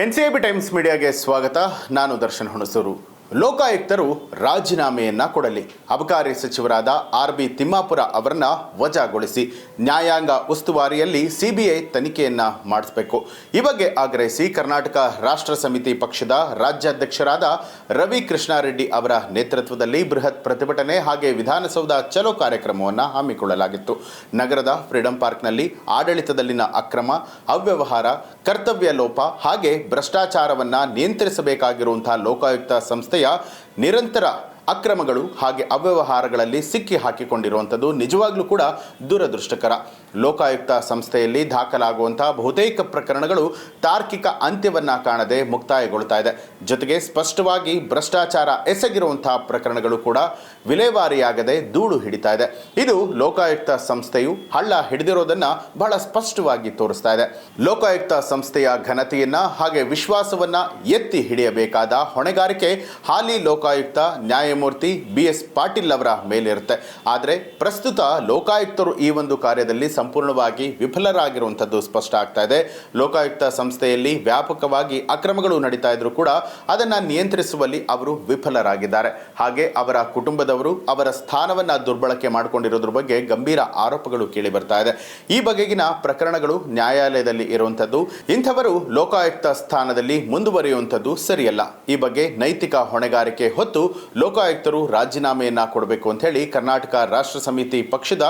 NCIB times ಮೀಡಿಯಾಗೆ ಸ್ವಾಗತ. ನಾನು ದರ್ಶನ್ ಹುಣಸೂರು. ಲೋಕಾಯುಕ್ತರು ರಾಜೀನಾಮೆಯನ್ನ ಕೊಡಲಿ, ಅಬಕಾರಿ ಸಚಿವರಾದ ಆರ್.ಬಿ. ತಿಮ್ಮಾಪುರ ಅವರನ್ನ ವಜಾಗೊಳಿಸಿ ನ್ಯಾಯಾಂಗ ಉಸ್ತುವಾರಿಯಲ್ಲಿ ಸಿಬಿಐ ತನಿಖೆಯನ್ನ ಮಾಡಿಸಬೇಕು. ಈ ಬಗ್ಗೆ ಆಗ್ರಹಿಸಿ ಕರ್ನಾಟಕ ರಾಷ್ಟ್ರ ಸಮಿತಿ ಪಕ್ಷದ ರಾಜ್ಯಾಧ್ಯಕ್ಷರಾದ ರವಿ ಕೃಷ್ಣಾರೆಡ್ಡಿ ಅವರ ನೇತೃತ್ವದಲ್ಲಿ ಬೃಹತ್ ಪ್ರತಿಭಟನೆ ಹಾಗೆ ವಿಧಾನಸೌಧ ಚಲೋ ಕಾರ್ಯಕ್ರಮವನ್ನು ಹಮ್ಮಿಕೊಳ್ಳಲಾಗಿತ್ತು. ನಗರದ ಫ್ರೀಡಂ ಪಾರ್ಕ್ನಲ್ಲಿ ಆಡಳಿತದಲ್ಲಿನ ಅಕ್ರಮ, ಅವ್ಯವಹಾರ, ಕರ್ತವ್ಯ ಲೋಪ ಹಾಗೆ ಭ್ರಷ್ಟಾಚಾರವನ್ನ ನಿಯಂತ್ರಿಸಬೇಕಾಗಿರುವಂತಹ ಲೋಕಾಯುಕ್ತ ಸಂಸ್ಥೆಯ ನಿರಂತರ ಅಕ್ರಮಗಳು ಹಾಗೆ ಅವ್ಯವಹಾರಗಳಲ್ಲಿ ಸಿಕ್ಕಿ ಹಾಕಿಕೊಂಡಿರುವಂಥದ್ದು ನಿಜವಾಗ್ಲೂ ಕೂಡ ದುರದೃಷ್ಟಕರ. ಲೋಕಾಯುಕ್ತ ಸಂಸ್ಥೆಯಲ್ಲಿ ದಾಖಲಾಗುವಂತಹ ಬಹುತೇಕ ಪ್ರಕರಣಗಳು ತಾರ್ಕಿಕ ಅಂತ್ಯವನ್ನ ಕಾಣದೆ ಮುಕ್ತಾಯಗೊಳ್ತಾ ಇದೆ. ಜೊತೆಗೆ ಸ್ಪಷ್ಟವಾಗಿ ಭ್ರಷ್ಟಾಚಾರ ಎಸಗಿರುವಂತಹ ಪ್ರಕರಣಗಳು ಕೂಡ ವಿಲೇವಾರಿಯಾಗದೆ ಧೂಳು ಹಿಡಿತಾ ಇದೆ. ಇದು ಲೋಕಾಯುಕ್ತ ಸಂಸ್ಥೆಯು ಹಳ್ಳ ಹಿಡಿದಿರೋದನ್ನ ಬಹಳ ಸ್ಪಷ್ಟವಾಗಿ ತೋರಿಸ್ತಾ ಇದೆ. ಲೋಕಾಯುಕ್ತ ಸಂಸ್ಥೆಯ ಘನತೆಯನ್ನ ಹಾಗೆ ವಿಶ್ವಾಸವನ್ನ ಎತ್ತಿ ಹಿಡಿಯಬೇಕಾದ ಹೊಣೆಗಾರಿಕೆ ಹಾಲಿ ಲೋಕಾಯುಕ್ತ ನ್ಯಾಯಮೂರ್ತಿ ಬಿ.ಎಸ್. ಪಾಟೀಲ್ ಅವರ ಮೇಲಿರುತ್ತೆ. ಆದರೆ ಪ್ರಸ್ತುತ ಲೋಕಾಯುಕ್ತರು ಈ ಒಂದು ಕಾರ್ಯದಲ್ಲಿ ಸಂಪೂರ್ಣವಾಗಿ ವಿಫಲರಾಗಿರುವಂಥದ್ದು ಸ್ಪಷ್ಟ ಆಗ್ತಾ ಇದೆ. ಲೋಕಾಯುಕ್ತ ಸಂಸ್ಥೆಯಲ್ಲಿ ವ್ಯಾಪಕವಾಗಿ ಅಕ್ರಮಗಳು ನಡೀತಾ ಇದ್ರು ಕೂಡ ಅದನ್ನು ನಿಯಂತ್ರಿಸುವಲ್ಲಿ ಅವರು ವಿಫಲರಾಗಿದ್ದಾರೆ. ಹಾಗೆ ಅವರ ಕುಟುಂಬದವರು ಅವರ ಸ್ಥಾನವನ್ನು ದುರ್ಬಳಕೆ ಮಾಡಿಕೊಂಡಿರೋದ್ರ ಬಗ್ಗೆ ಗಂಭೀರ ಆರೋಪಗಳು ಕೇಳಿ ಬರ್ತಾ ಇದೆ. ಈ ಬಗೆಗಿನ ಪ್ರಕರಣಗಳು ನ್ಯಾಯಾಲಯದಲ್ಲಿ ಇರುವಂಥದ್ದು. ಇಂಥವರು ಲೋಕಾಯುಕ್ತ ಸ್ಥಾನದಲ್ಲಿ ಮುಂದುವರಿಯುವಂಥದ್ದು ಸರಿಯಲ್ಲ. ಈ ಬಗ್ಗೆ ನೈತಿಕ ಹೊಣೆಗಾರಿಕೆ ಹೊತ್ತು ಲೋಕಾಯುಕ್ತರು ರಾಜೀನಾಮೆಯನ್ನ ಕೊಡಬೇಕು ಅಂತ ಹೇಳಿ ಕರ್ನಾಟಕ ರಾಷ್ಟ್ರ ಸಮಿತಿ ಪಕ್ಷದ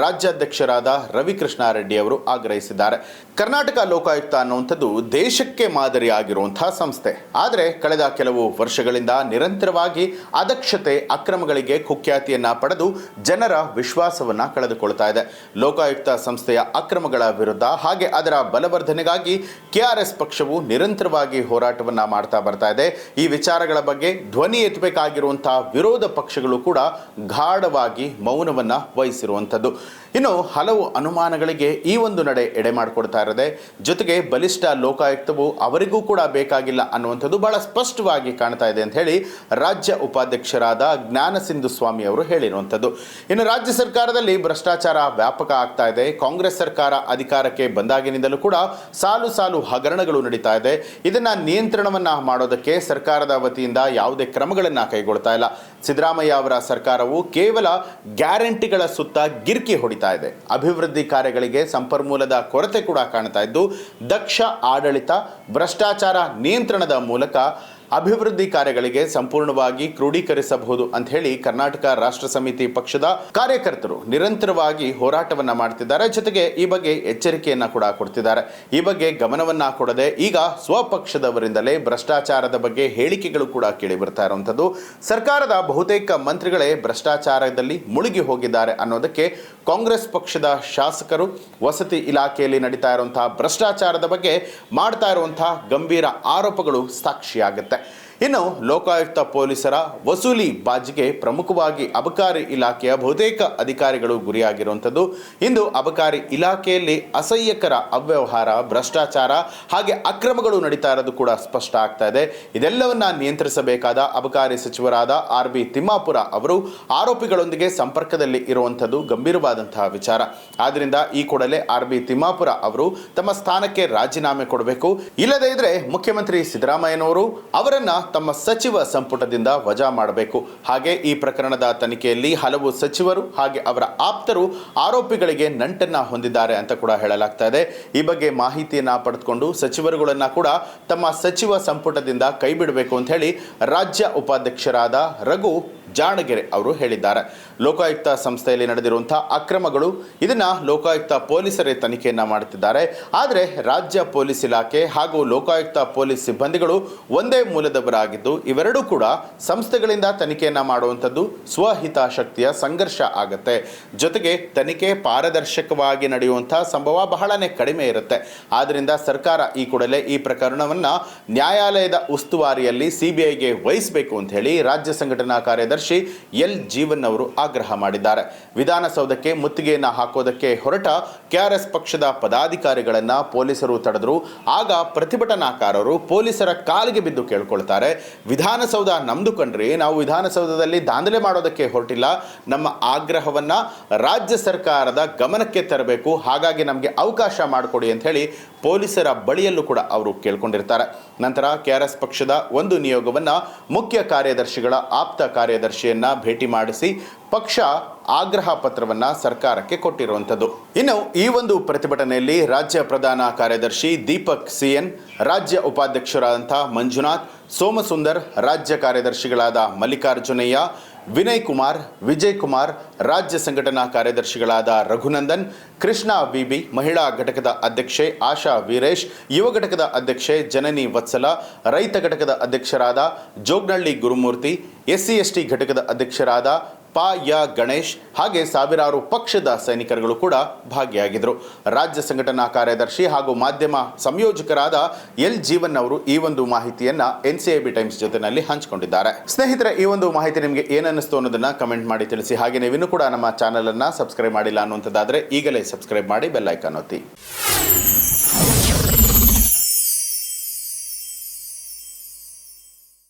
ರಾಜ್ಯಾಧ್ಯಕ್ಷರಾದ ರವಿ ಕೃಷ್ಣಾರೆಡ್ಡಿ ಅವರು ಆಗ್ರಹಿಸಿದ್ದಾರೆ. ಕರ್ನಾಟಕ ಲೋಕಾಯುಕ್ತ ಅನ್ನುವಂಥದ್ದು ದೇಶಕ್ಕೆ ಮಾದರಿಯಾಗಿರುವಂತಹ ಸಂಸ್ಥೆ. ಆದರೆ ಕಳೆದ ಕೆಲವು ವರ್ಷಗಳಿಂದ ನಿರಂತರವಾಗಿ ಅದಕ್ಷತೆ, ಅಕ್ರಮಗಳಿಗೆ ಕುಖ್ಯಾತಿಯನ್ನ ಪಡೆದು ಜನರ ವಿಶ್ವಾಸವನ್ನ ಕಳೆದುಕೊಳ್ತಾ ಇದೆ. ಲೋಕಾಯುಕ್ತ ಸಂಸ್ಥೆಯ ಅಕ್ರಮಗಳ ವಿರುದ್ಧ ಹಾಗೆ ಅದರ ಬಲವರ್ಧನೆಗಾಗಿ ಕೆಆರ್ಎಸ್ ಪಕ್ಷವು ನಿರಂತರವಾಗಿ ಹೋರಾಟವನ್ನ ಮಾಡ್ತಾ ಬರ್ತಾ ಇದೆ. ಈ ವಿಚಾರಗಳ ಬಗ್ಗೆ ಧ್ವನಿ ಎತ್ತಬೇಕಾಗಿರುವಂತಹ ವಿರೋಧ ಪಕ್ಷಗಳು ಕೂಡ ಗಾಢವಾಗಿ ಮೌನವನ್ನ ವಹಿಸಿರುವಂಥದ್ದು. ಇನ್ನು ಹಲವು ಅನುಮಾನಗಳಿಗೆ ಈ ಒಂದು ನಡೆ ಎಡೆ ಮಾಡಿಕೊಡ್ತಾ ಇರದೆ, ಜೊತೆಗೆ ಬಲಿಷ್ಠ ಲೋಕಾಯುಕ್ತವು ಅವರಿಗೂ ಕೂಡ ಬೇಕಾಗಿಲ್ಲ ಅನ್ನುವಂಥದ್ದು ಬಹಳ ಸ್ಪಷ್ಟವಾಗಿ ಕಾಣ್ತಾ ಇದೆ ಅಂತ ಹೇಳಿ ರಾಜ್ಯ ಉಪಾಧ್ಯಕ್ಷರಾದ ಜ್ಞಾನಸಿಂಧು ಸ್ವಾಮಿ ಅವರು ಹೇಳಿರುವಂಥದ್ದು. ಇನ್ನು ರಾಜ್ಯ ಸರ್ಕಾರದಲ್ಲಿ ಭ್ರಷ್ಟಾಚಾರ ವ್ಯಾಪಕ ಆಗ್ತಾ ಇದೆ. ಕಾಂಗ್ರೆಸ್ ಸರ್ಕಾರ ಅಧಿಕಾರಕ್ಕೆ ಬಂದಾಗಿನಿಂದಲೂ ಕೂಡ ಸಾಲು ಸಾಲು ಹಗರಣಗಳು ನಡೀತಾ ಇದೆ. ಇದನ್ನ ನಿಯಂತ್ರಣವನ್ನ ಮಾಡೋದಕ್ಕೆ ಸರ್ಕಾರದ ವತಿಯಿಂದ ಯಾವುದೇ ಕ್ರಮಗಳನ್ನ ಕೈಗೊಳ್ತಾ ಇಲ್ಲ. ಸಿದ್ದರಾಮಯ್ಯ ಅವರ ಸರ್ಕಾರವು ಕೇವಲ ಗ್ಯಾರಂಟಿಗಳ ಸುತ್ತ ಗಿರ್ಕಿ ಹೊಡಿತಾ ಇದೆ. ಅಭಿವೃದ್ಧಿ ಕಾರ್ಯಗಳಿಗೆ ಸಂಪನ್ಮೂಲದ ಕೊರತೆ ಕೂಡ ಕಾಣ್ತಾ ಇದ್ದು, ದಕ್ಷ ಆಡಳಿತ, ಭ್ರಷ್ಟಾಚಾರ ನಿಯಂತ್ರಣದ ಮೂಲಕ ಅಭಿವೃದ್ಧಿ ಕಾರ್ಯಗಳಿಗೆ ಸಂಪೂರ್ಣವಾಗಿ ಕ್ರೋಢೀಕರಿಸಬಹುದು ಅಂತ ಹೇಳಿ ಕರ್ನಾಟಕ ರಾಷ್ಟ್ರ ಸಮಿತಿ ಪಕ್ಷದ ಕಾರ್ಯಕರ್ತರು ನಿರಂತರವಾಗಿ ಹೋರಾಟವನ್ನ ಮಾಡ್ತಿದ್ದಾರೆ. ಜೊತೆಗೆ ಈ ಬಗ್ಗೆ ಎಚ್ಚರಿಕೆಯನ್ನ ಕೂಡ ಕೊಡ್ತಿದ್ದಾರೆ. ಈ ಬಗ್ಗೆ ಗಮನವನ್ನ ಕೊಡದೆ ಈಗ ಸ್ವಪಕ್ಷದವರಿಂದಲೇ ಭ್ರಷ್ಟಾಚಾರದ ಬಗ್ಗೆ ಹೇಳಿಕೆಗಳು ಕೂಡ ಕೇಳಿ ಬರ್ತಾ ಇರುವಂಥದ್ದು. ಸರ್ಕಾರದ ಬಹುತೇಕ ಮಂತ್ರಿಗಳೇ ಭ್ರಷ್ಟಾಚಾರದಲ್ಲಿ ಮುಳುಗಿ ಹೋಗಿದ್ದಾರೆ ಅನ್ನೋದಕ್ಕೆ ಕಾಂಗ್ರೆಸ್ ಪಕ್ಷದ ಶಾಸಕರು ವಸತಿ ಇಲಾಖೆಯಲ್ಲಿ ನಡೀತಾ ಇರುವಂತಹ ಭ್ರಷ್ಟಾಚಾರದ ಬಗ್ಗೆ ಮಾಡ್ತಾ ಇರುವಂತಹ ಗಂಭೀರ ಆರೋಪಗಳು ಸಾಕ್ಷಿಯಾಗುತ್ತೆ. ಇನ್ನು ಲೋಕಾಯುಕ್ತ ಪೊಲೀಸರ ವಸೂಲಿ ಬಾಜಿಗೆ ಪ್ರಮುಖವಾಗಿ ಅಬಕಾರಿ ಇಲಾಖೆಯ ಬಹುತೇಕ ಅಧಿಕಾರಿಗಳು ಗುರಿಯಾಗಿರುವಂಥದ್ದು. ಇಂದು ಅಬಕಾರಿ ಇಲಾಖೆಯಲ್ಲಿ ಅಸಹ್ಯಕರ ಅವ್ಯವಹಾರ, ಭ್ರಷ್ಟಾಚಾರ ಹಾಗೆ ಅಕ್ರಮಗಳು ನಡೀತಾ ಇರೋದು ಕೂಡ ಸ್ಪಷ್ಟ ಆಗ್ತಾ ಇದೆ. ಇದೆಲ್ಲವನ್ನ ನಿಯಂತ್ರಿಸಬೇಕಾದ ಅಬಕಾರಿ ಸಚಿವರಾದ ಆರ್.ಬಿ. ತಿಮ್ಮಾಪುರ ಅವರು ಆರೋಪಿಗಳೊಂದಿಗೆ ಸಂಪರ್ಕದಲ್ಲಿ ಇರುವಂಥದ್ದು ಗಂಭೀರವಾದಂತಹ ವಿಚಾರ. ಆದ್ದರಿಂದ ಈ ಕೂಡಲೇ ಆರ್.ಬಿ. ತಿಮ್ಮಾಪುರ ಅವರು ತಮ್ಮ ಸ್ಥಾನಕ್ಕೆ ರಾಜೀನಾಮೆ ಕೊಡಬೇಕು. ಇಲ್ಲದೇ ಇದ್ರೆ ಮುಖ್ಯಮಂತ್ರಿ ಸಿದ್ದರಾಮಯ್ಯನವರು ಅವರನ್ನ ತಮ್ಮ ಸಚಿವ ಸಂಪುಟದಿಂದ ವಜಾ ಮಾಡಬೇಕು. ಹಾಗೆ ಈ ಪ್ರಕರಣದ ತನಿಖೆಯಲ್ಲಿ ಹಲವು ಸಚಿವರು ಹಾಗೆ ಅವರ ಆಪ್ತರು ಆರೋಪಿಗಳಿಗೆ ನಂಟನ್ನ ಹೊಂದಿದ್ದಾರೆ ಅಂತ ಕೂಡ ಹೇಳಲಾಗ್ತಾ ಇದೆ. ಈ ಬಗ್ಗೆ ಮಾಹಿತಿಯನ್ನ ಪಡೆದುಕೊಂಡು ಸಚಿವರುಗಳನ್ನ ಕೂಡ ತಮ್ಮ ಸಚಿವ ಸಂಪುಟದಿಂದ ಕೈ ಬಿಡಬೇಕು ಅಂತ ಹೇಳಿ ರಾಜ್ಯ ಉಪಾಧ್ಯಕ್ಷರಾದ ರಘು ಜಾಣಗೆರೆ ಅವರು ಹೇಳಿದ್ದಾರೆ. ಲೋಕಾಯುಕ್ತ ಸಂಸ್ಥೆಯಲ್ಲಿ ನಡೆದಿರುವಂತಹ ಅಕ್ರಮಗಳು ಇದನ್ನ ಲೋಕಾಯುಕ್ತ ಪೊಲೀಸರೇ ತನಿಖೆಯನ್ನ ಮಾಡುತ್ತಿದ್ದಾರೆ. ಆದರೆ ರಾಜ್ಯ ಪೊಲೀಸ್ ಇಲಾಖೆ ಹಾಗೂ ಲೋಕಾಯುಕ್ತ ಪೊಲೀಸ್ ಸಿಬ್ಬಂದಿಗಳು ಒಂದೇ ಮೂಲದವರಾಗಿದ್ದು ಇವೆರಡೂ ಕೂಡ ಸಂಸ್ಥೆಗಳಿಂದ ತನಿಖೆಯನ್ನ ಮಾಡುವಂಥದ್ದು ಸ್ವಹಿತಾಸಕ್ತಿಯ ಸಂಘರ್ಷ ಆಗುತ್ತೆ. ಜೊತೆಗೆ ತನಿಖೆ ಪಾರದರ್ಶಕವಾಗಿ ನಡೆಯುವಂತಹ ಸಂಭವ ಬಹಳನೇ ಕಡಿಮೆ ಇರುತ್ತೆ. ಆದ್ರಿಂದ ಸರ್ಕಾರ ಈ ಕೂಡಲೇ ಈ ಪ್ರಕರಣವನ್ನ ನ್ಯಾಯಾಲಯದ ಉಸ್ತುವಾರಿಯಲ್ಲಿ ಸಿಬಿಐಗೆ ವಹಿಸಬೇಕು ಅಂತ ಹೇಳಿ ರಾಜ್ಯ ಸಂಘಟನಾ ಕಾರ್ಯದರ್ಶಿ ಕಾರ್ಯದರ್ಶಿ ಎಲ್ ಜೀವನ್ ಅವರು ಆಗ್ರಹ ಮಾಡಿದ್ದಾರೆ. ವಿಧಾನಸೌಧಕ್ಕೆ ಮುತ್ತಿಗೆಯನ್ನು ಹಾಕೋದಕ್ಕೆ ಹೊರಟ ಕೆಆರ್ಎಸ್ ಪಕ್ಷದ ಪದಾಧಿಕಾರಿಗಳನ್ನ ಪೊಲೀಸರು ತಡೆದರು. ಆಗ ಪ್ರತಿಭಟನಾಕಾರರು ಪೊಲೀಸರ ಕಾಲಿಗೆ ಬಿದ್ದು ಕೇಳ್ಕೊಳ್ತಾರೆ, ವಿಧಾನಸೌಧ ನಮ್ದು ಕಣ್ರಿ, ನಾವು ವಿಧಾನಸೌಧದಲ್ಲಿ ದಾಂಧಲೆ ಮಾಡೋದಕ್ಕೆ ಹೊರಟಿಲ್ಲ, ನಮ್ಮ ಆಗ್ರಹವನ್ನ ರಾಜ್ಯ ಸರ್ಕಾರದ ಗಮನಕ್ಕೆ ತರಬೇಕು, ಹಾಗಾಗಿ ನಮಗೆ ಅವಕಾಶ ಮಾಡಿಕೊಡಿ ಅಂತ ಹೇಳಿ ಪೊಲೀಸರ ಬಳಿಯಲ್ಲೂ ಕೂಡ ಅವರು ಕೇಳ್ಕೊಂಡಿರ್ತಾರೆ. ನಂತರ ಕೆಆರ್ಎಸ್ ಪಕ್ಷದ ಒಂದು ನಿಯೋಗವನ್ನ ಮುಖ್ಯ ಕಾರ್ಯದರ್ಶಿಗಳ ಆಪ್ತ ಕಾರ್ಯದರ್ಶಿಯನ್ನ ಭೇಟಿ ಮಾಡಿಸಿ ಪಕ್ಷ ಆಗ್ರಹ ಪತ್ರವನ್ನ ಸರ್ಕಾರಕ್ಕೆ ಕೊಟ್ಟಿರುವಂಥದ್ದು. ಇನ್ನು ಈ ಒಂದು ಪ್ರತಿಭಟನೆಯಲ್ಲಿ ರಾಜ್ಯ ಪ್ರಧಾನ ಕಾರ್ಯದರ್ಶಿ ದೀಪಕ್ ಸಿಎನ್, ರಾಜ್ಯ ಉಪಾಧ್ಯಕ್ಷರಾದಂಥ ಮಂಜುನಾಥ್, ಸೋಮಸುಂದರ್, ರಾಜ್ಯ ಕಾರ್ಯದರ್ಶಿಗಳಾದ ಮಲ್ಲಿಕಾರ್ಜುನಯ್ಯ, ವಿನಯ್ ಕುಮಾರ್, ವಿಜಯ್ ಕುಮಾರ್, ರಾಜ್ಯ ಸಂಘಟನಾ ಕಾರ್ಯದರ್ಶಿಗಳಾದ ರಘುನಂದನ್, ಕೃಷ್ಣ ವಿಬಿ, ಮಹಿಳಾ ಘಟಕದ ಅಧ್ಯಕ್ಷೆ ಆಶಾ ವೀರೇಶ್, ಯುವ ಘಟಕದ ಅಧ್ಯಕ್ಷೆ ಜನನಿ ವತ್ಸಲ, ರೈತ ಘಟಕದ ಅಧ್ಯಕ್ಷರಾದ ಜೋಗ್ನಳ್ಳಿ ಗುರುಮೂರ್ತಿ, SC/ST ಘಟಕದ ಅಧ್ಯಕ್ಷರಾದ ಯ ಗಣೇಶ್ ಹಾಗೆ ಸಾವಿರಾರು ಪಕ್ಷದ ಸೈನಿಕರುಗಳು ಕೂಡ ಭಾಗಿಯಾಗಿದ್ದರು. ರಾಜ್ಯ ಸಂಘಟನಾ ಕಾರ್ಯದರ್ಶಿ ಹಾಗೂ ಮಾಧ್ಯಮ ಸಂಯೋಜಕರಾದ ಎಲ್ ಜೀವನ್ ಅವರು ಈ ಒಂದು ಮಾಹಿತಿಯನ್ನ NCIB ಟೈಮ್ಸ್ ಜೊತೆನಲ್ಲಿ ಹಂಚಿಕೊಂಡಿದ್ದಾರೆ. ಸ್ನೇಹಿತರೆ, ಈ ಒಂದು ಮಾಹಿತಿ ನಿಮಗೆ ಏನನ್ನಿಸ್ತು ಅನ್ನೋದನ್ನ ಕಮೆಂಟ್ ಮಾಡಿ ತಿಳಿಸಿ. ಹಾಗೆ ನೀವಿನ್ನೂ ಕೂಡ ನಮ್ಮ ಚಾನಲ್ ಅನ್ನ ಸಬ್ಸ್ಕ್ರೈಬ್ ಮಾಡಿಲ್ಲ ಅನ್ನುವಂಥದ್ದಾದ್ರೆ ಈಗಲೇ ಸಬ್ಸ್ಕ್ರೈಬ್ ಮಾಡಿ, ಬೆಲ್ ಐಕಾನ್ ಒತ್ತಿ.